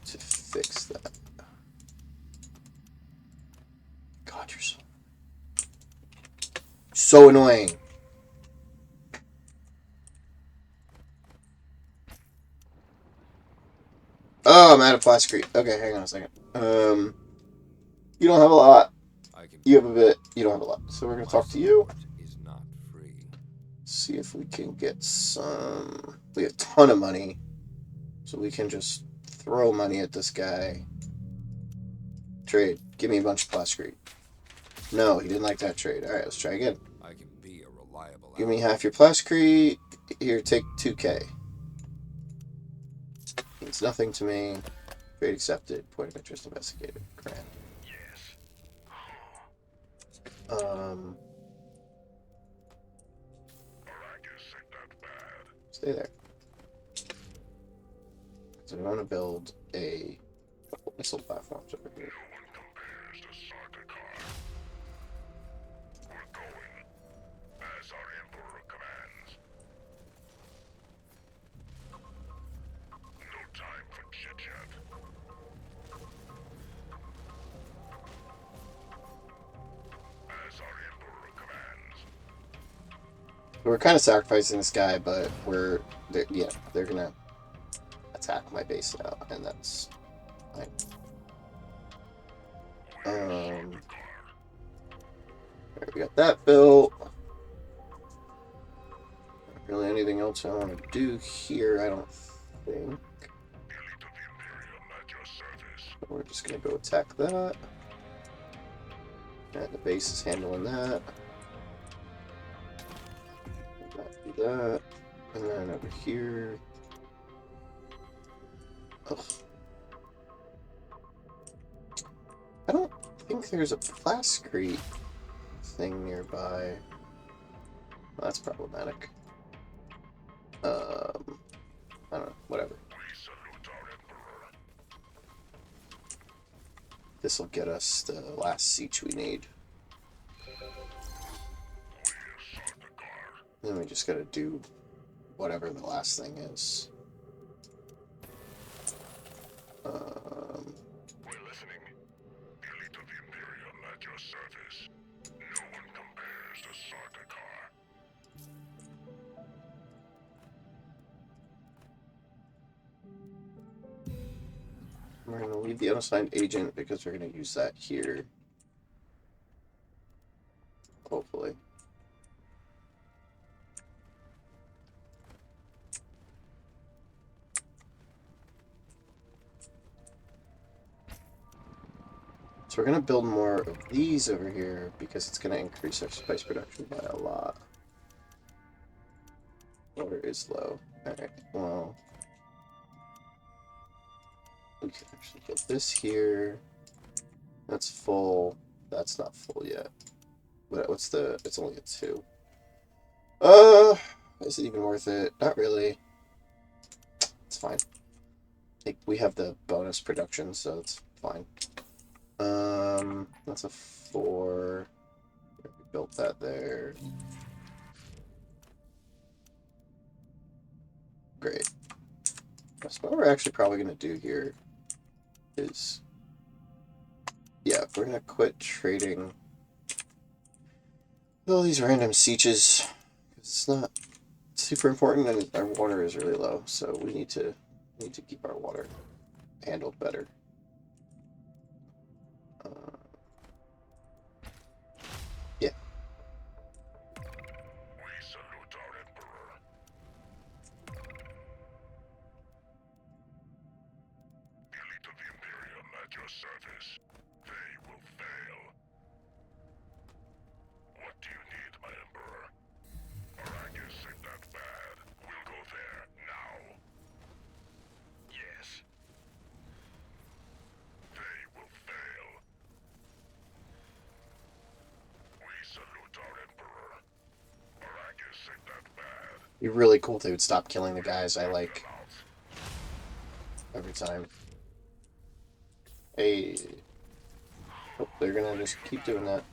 to fix that? God, you're so annoying. Oh, I'm out of plastic. Okay, hang on a second. You don't have a lot. You have a bit. You don't have a lot. So we're gonna talk to you. Is not free. See if we can get some. We have a ton of money, so we can just throw money at this guy. Trade. Give me a bunch of plastic. No, he didn't like that trade. All right, let's try again. I can be a reliable. Give me half your plastic. Here, take 2K. Means nothing to me. Trade accepted. Point of interest investigated. Grant. Yes. Arrakis ain't that bad. Stay there. So we want to build a couple missile platforms over here. No one compares to Sardaukar. We're going, as our Emperor commands. No time for chit-chat. As our Emperor commands. We're kind of sacrificing this guy, but they're gonna attack my base now, and that's fine. Alright, we got that built. Not really anything else I want to do here, I don't think. Elite of the Imperium at your service. We're just gonna go attack that. And the base is handling that. Do that. And then over here. Ugh. I don't think there's a plascrete thing nearby. Well, that's problematic. I don't know, whatever. We salute our Emperor. This'll get us the last siege we need. Then we just gotta do whatever the last thing is. We're listening. Elite of the Imperium at your service. No one compares to Sarkakar. We're gonna leave the unassigned agent because we're gonna use that here. Hopefully. So we're going to build more of these over here because it's going to increase our spice production by a lot. Water is low. Alright, well. We can actually get this here. That's full. That's not full yet. What's the... It's only a 2. Is it even worth it? Not really. It's fine. I think we have the bonus production, so it's fine. That's a 4. We built that there. Great. So what we're actually probably going to do here is, yeah, we're going to quit trading all these random sieges. It's not super important, and our water is really low, so we need to keep our water handled better. Yeah. We salute our Emperor. Elite of the Imperium at your service. They will fail. What do you need, my Emperor? Arrakis ain't that bad. We'll go there now. Yes. They will fail. We salute our Emperor. Arrakis ain't that bad. It'd be really cool if they would stop killing the guys I like every time. Hey. Oh, they're gonna just keep doing that.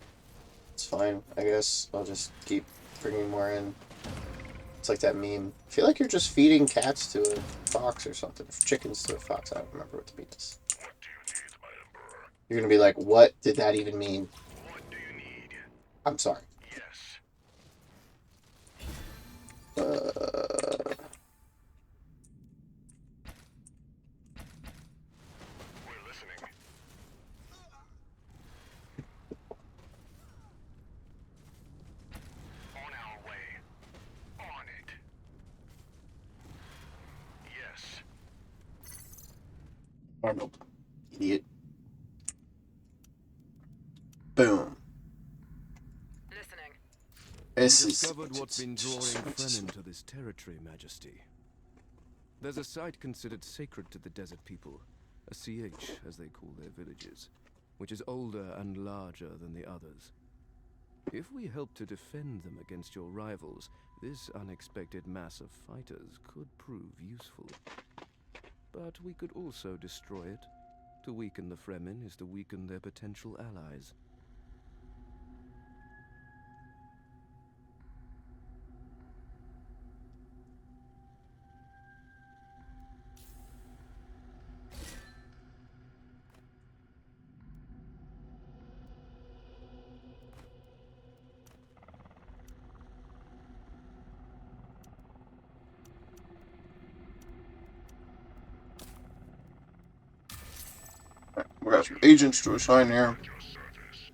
It's fine, I guess. I'll just keep bringing more in. It's like that meme. I feel like you're just feeding cats to a fox or something. Chickens to a fox. I don't remember what the meme is. What do you need, my Emperor? You're gonna be like, what did that even mean? What do you need? I'm sorry. Yes. We're listening. On our way. On it. Yes. Arnold. Idiot. Boom. Listening. This We is discovered what's been drawing Fremen to this territory, Majesty. There's a site considered sacred to the desert people, a CH, as they call their villages, which is older and larger than the others. If we help to defend them against your rivals, this unexpected mass of fighters could prove useful. But we could also destroy it. To weaken the Fremen is to weaken their potential allies. We got some agents to assign here. At your service.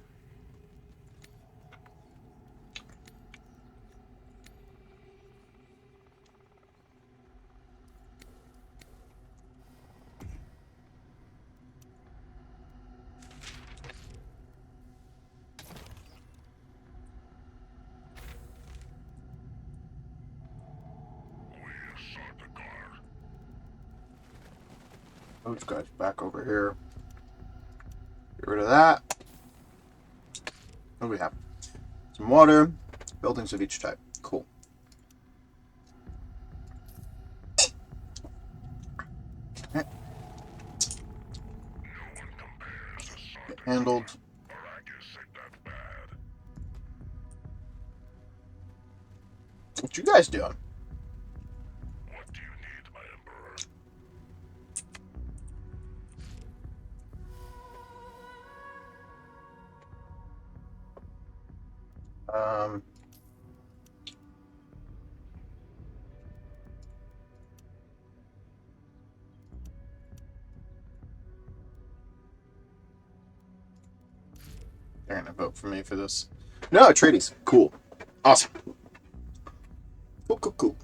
Those guys back over here. Get rid of that. What do we have? Some water. Buildings of each type. Cool. Okay. Get handled. What you guys doing? What do you need, my emperor? They're gonna vote for me for this. No, Atreides. Cool. Awesome. Cool, cool, cool.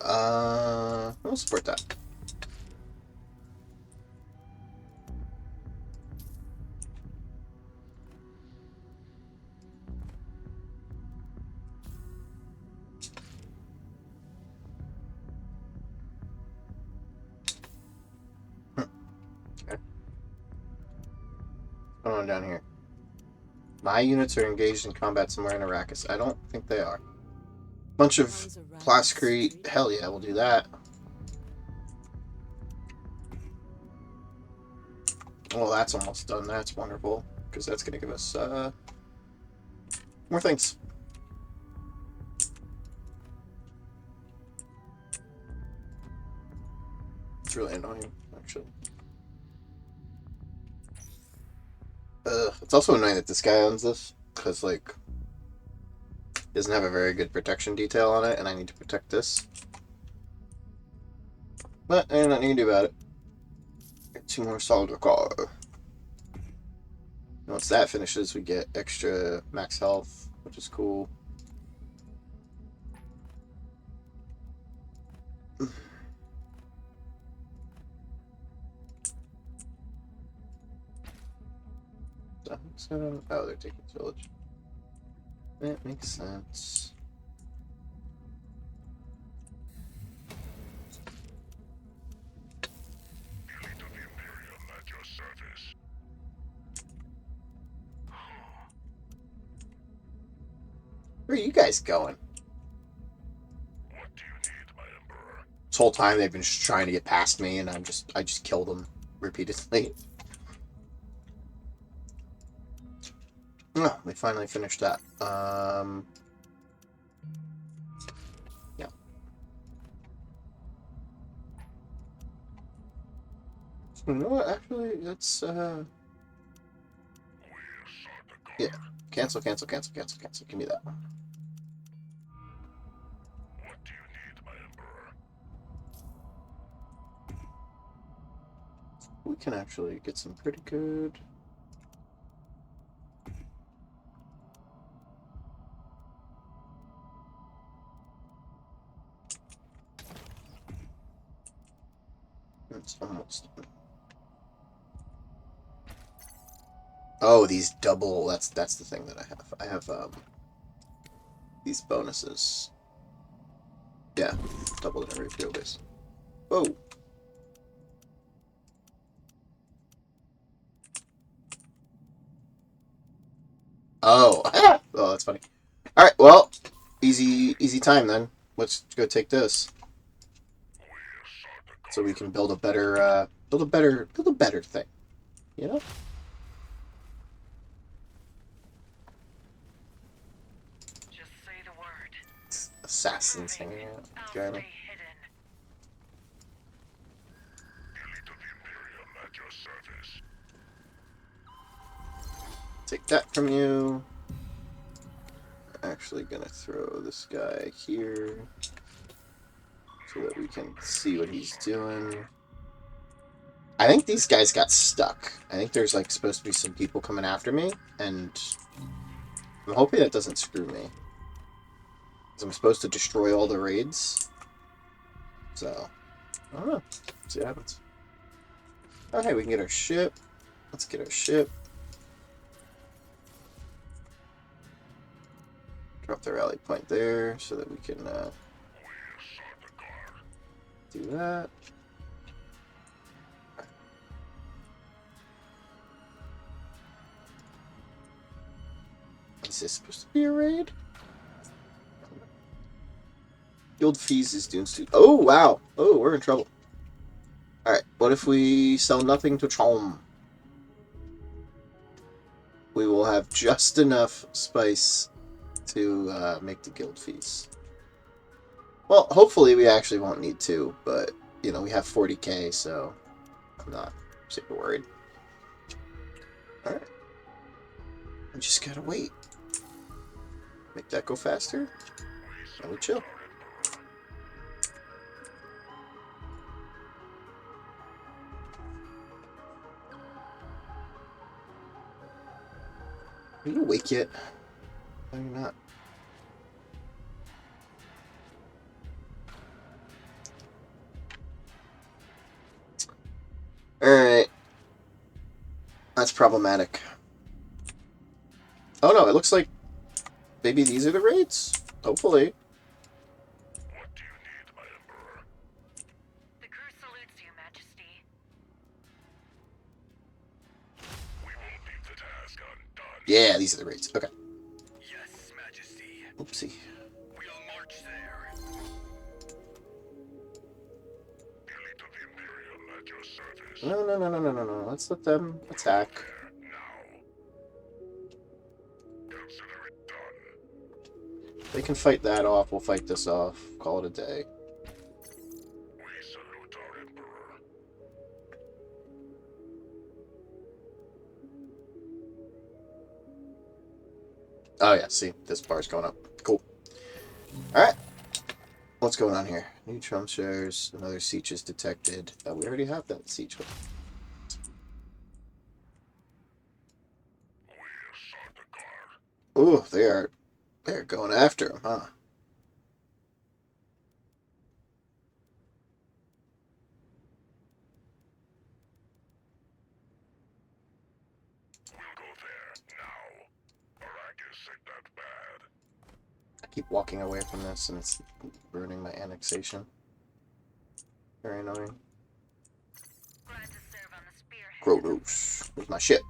I'll support that. Okay. What's going on down here? My units are engaged in combat somewhere in Arrakis. I don't think they are. Bunch of Plascrete. Hell yeah, we'll do that. Well, that's almost done. That's wonderful. Because that's going to give us more things. It's really annoying, actually. It's also annoying that this guy owns this. Because, like, doesn't have a very good protection detail on it, and I need to protect this. But ain't nothing you can do about it. Get 2 more solid recall. Once that finishes, we get extra max health, which is cool. So, oh, they're taking this village. That makes sense. Elite of the Imperium at your service. Where are you guys going? What do you need, my emperor? This whole time they've been just trying to get past me, and I just kill them repeatedly. Oh, they finally finished that. Yeah. You know what? Actually, let's yeah. Cancel. Give me that one. What do you need, my emperor? We can actually get some pretty good. It's almost done. Oh, these double. That's the thing that I have. I have these bonuses. Yeah, double in every field base. Whoa. Oh. Oh, that's funny. All right. Well, easy time then. Let's go take this, so we can build a better thing. You know. Just say the word. Assassins hanging out. I'll Okay. stay hidden. Elite of the Imperium at your service. Take that from you. We're actually gonna throw this guy here so that we can see what he's doing. I think these guys got stuck. I think there's like supposed to be some people coming after me, and I'm hoping that doesn't screw me. 'Cause I'm supposed to destroy all the raids. So, I don't know. See what happens. Oh, hey, we can get our ship. Let's get our ship. Drop the rally point there so that we can do that. Is this supposed to be a raid? Guild fees is Dune Studio. Oh, wow. Oh, we're in trouble. Alright, what if we sell nothing to Chom? We will have just enough spice to make the guild fees. Well, hopefully we actually won't need to, but, you know, we have 40k, so I'm not super worried. Alright. We just gotta wait. Make that go faster, and we chill. Are you awake yet? No, you're not. Alright. That's problematic. Oh no, it looks like maybe these are the raids? Hopefully. What do you need, my Emperor? The crew salutes you, Majesty. We won't leave the task undone. Yeah, these are the raids. Okay. Yes, Majesty. Oopsie. We'll march there. Elite of the Imperium at your service. No. Let's let them attack. There, now. Consider it done. They can fight that off. We'll fight this off. Call it a day. We salute our Emperor. Oh yeah, see, this bar's going up. Cool. Alright. What's going on here? New Trump shares. Another siege is detected. We already have that siege. We'll sort the guard. Ooh, they're going after him, huh? We'll go there now. Arrakis ain't that bad. I keep walking away from this and it's ruining my annexation. Very annoying. Glad to serve on the spearhead. Grodos. Where's my ship?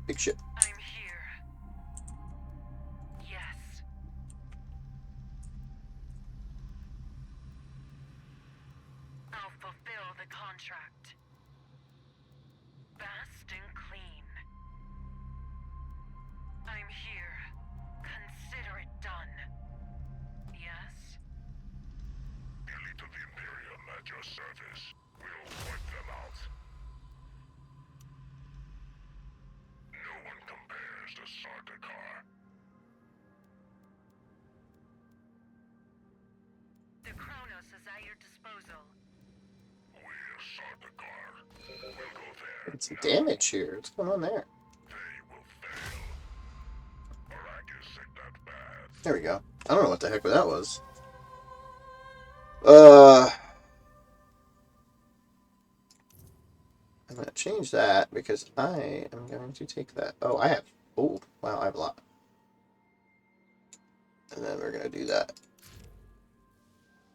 Big ship. I'm here. Yes. I'll fulfill the contract. Fast and clean. I'm here. Consider it done. Yes? Elite of the Imperium at your service. We'll wipe them out. No one compares to Sardaukar. The Chronos is at your disposal. We're Sardaukar. We'll go there. It's damage here. What's going on there? They will fail. Arrakis ain't that bad. There we go. I don't know what the heck that was. I'm going to change that because I am going to take that. Oh, I have. Oh, wow, I have a lot. And then we're going to do that.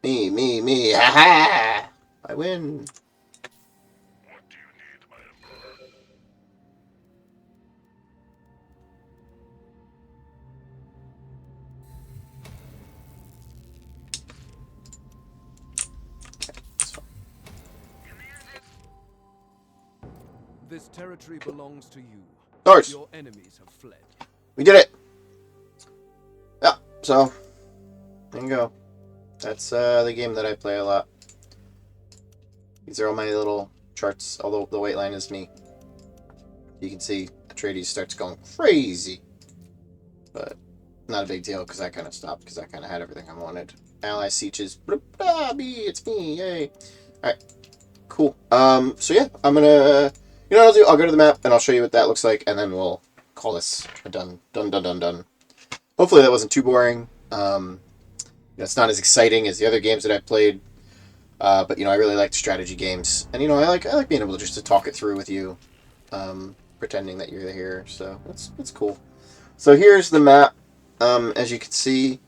Me. Ha ha! I win. What do you need, my Emperor? That's fine. This territory belongs to you. Doors. Your enemies have fled. We did it. Yeah, so there you go. That's the game that I play a lot. These are all my little charts, although the white line is me. You can see Atreides starts going crazy. But not a big deal because I kind of stopped because I kind of had everything I wanted. Ally sieges. It's me. Yay. Alright. Cool. So yeah, I'm gonna... You know what I'll do? I'll go to the map and I'll show you what that looks like and then we'll call this a done. Hopefully that wasn't too boring. It's not as exciting as the other games that I've played. But, you know, I really like strategy games. And, you know, I like being able to just to talk it through with you. Pretending that you're here. So, it's cool. So, here's the map. As you can see,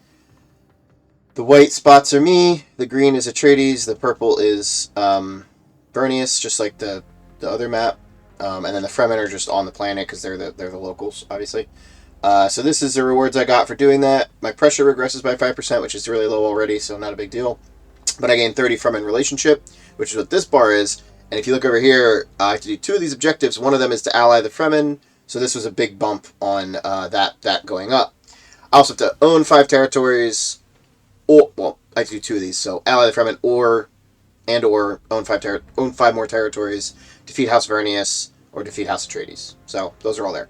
the white spots are me, the green is Atreides, the purple is Vernius, just like the other map, and then the Fremen are just on the planet because they're the locals, obviously. So this is the rewards I got for doing that. My pressure regresses by 5%, which is really low already, so not a big deal. But I gained 30 Fremen relationship, which is what this bar is. And if you look over here, I have to do 2 of these objectives. One of them is to ally the Fremen, so this was a big bump on that going up. I also have to own 5 territories, or, well, I have to do 2 of these, so ally the Fremen, or own 5 more territories, defeat House Vernius, or defeat House Atreides. So those are all there.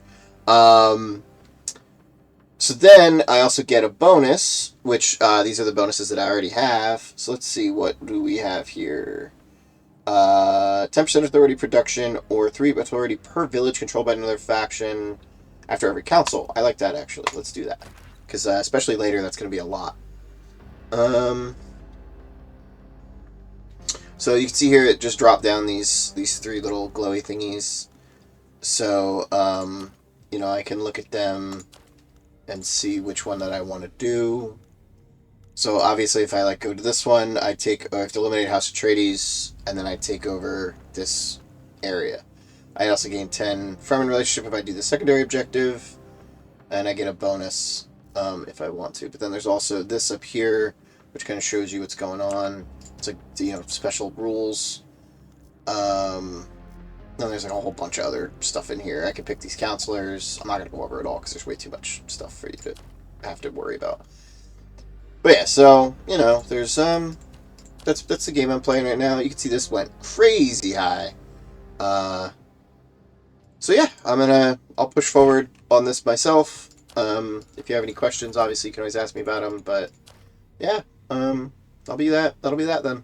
So then I also get a bonus, which these are the bonuses that I already have. So let's see, what do we have here? 10% authority production, or 3 authority per village controlled by another faction after every council. I like that, actually. Let's do that. Because especially later, that's going to be a lot. So you can see here, it just dropped down these 3 little glowy thingies. So, I can look at them and see which one that I want to do. So obviously, if I go to this one, I have to eliminate House Atreides, and then I take over this area. I also gain 10 Fremen relationship if I do the secondary objective, and I get a bonus if I want to. But then there's also this up here, which kind of shows you what's going on. It's like special rules. Then there's a whole bunch of other stuff in here. I can pick these counselors. I'm not going to go over it all because there's way too much stuff for you to have to worry about. But yeah, so, there's, that's the game I'm playing right now. You can see this went crazy high. So yeah, I'll push forward on this myself. If you have any questions, obviously you can always ask me about them, but yeah, that'll be that then.